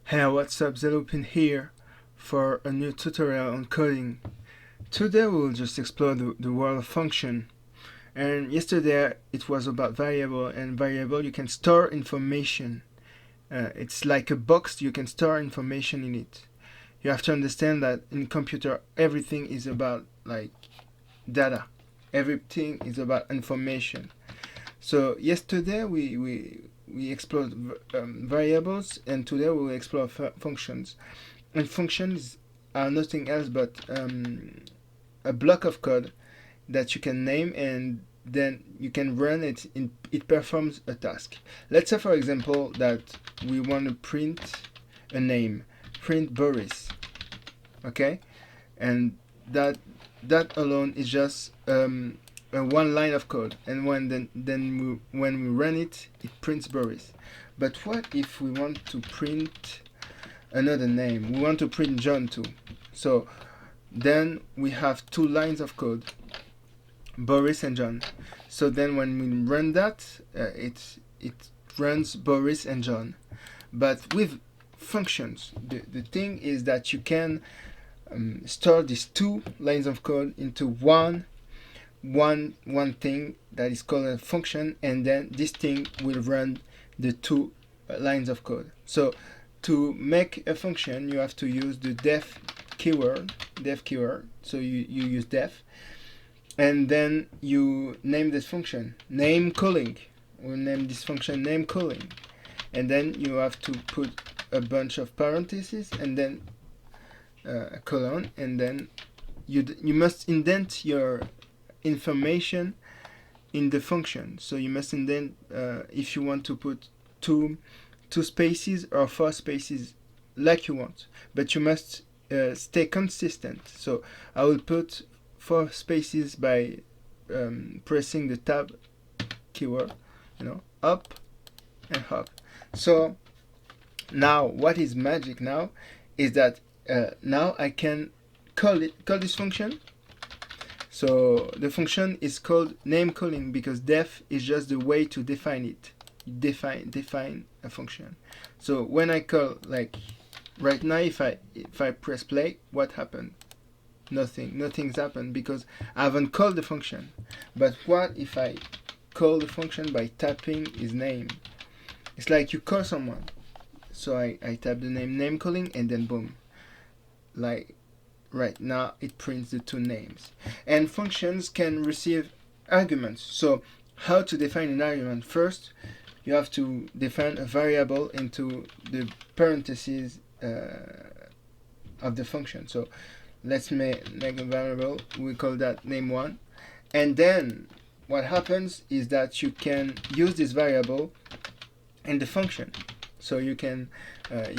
Hey, what's up? Zeliwipin here for a new tutorial on coding. Today we'll just explore the world of function. And yesterday it was about variable, and variable you can store information. It's like a box, you can store information in it. You have to understand that in computer everything is about like data. Everything is about information. So yesterday we explored variables, and today we will explore functions. And functions are nothing else but a block of code that you can name, and then you can run it. It performs a task. Let's say, for example, that we want to print a name, print Boris. Okay, and that alone is just one line of code, and when we run it, it prints Boris. But what if we want to print another name? We want to print John too. So then we have two lines of code, Boris and John. So then when we run that, it runs Boris and John. But with functions, the thing is that you can store these two lines of code into one thing that is called a function, and then this thing will run the two lines of code. So to make a function, you have to use the def keyword. So you use def, and then you name this function name calling. We'll name this function name calling, and then you have to put a bunch of parentheses and then a colon, and then you must indent your information in the function. So you must indent if you want to put two spaces or four spaces, like you want, but you must stay consistent. So I will put 4 spaces by pressing the tab keyword, up and up. So now what is magic now is that now I can call this function. So the function is called name calling because def is just the way to define it. Define a function. So when I call, like right now, if I press play, what happened? Nothing's happened because I haven't called the function. But what if I call the function by tapping his name? It's like you call someone. So I tap the name calling, and then boom. Like right now it prints the two names. And functions can receive arguments. So how to define an argument? First, you have to define a variable into the parentheses of the function. So let's make a variable, we call that name1, and then what happens is that you can use this variable in the function. So you can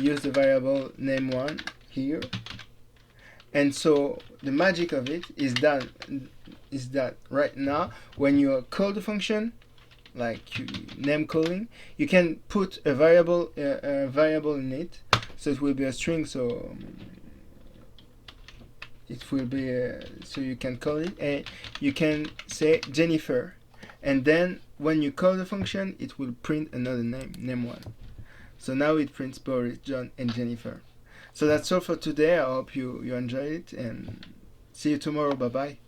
use the variable name1 here, and so the magic of it is that right now when you call the function, like name calling, you can put a variable in it. So it will be a string. So it will be so you can call it, and you can say Jennifer, and then when you call the function, it will print another name1. So now it prints Boris, John, and Jennifer. So that's all for today. I hope you enjoyed it, and see you tomorrow. Bye bye.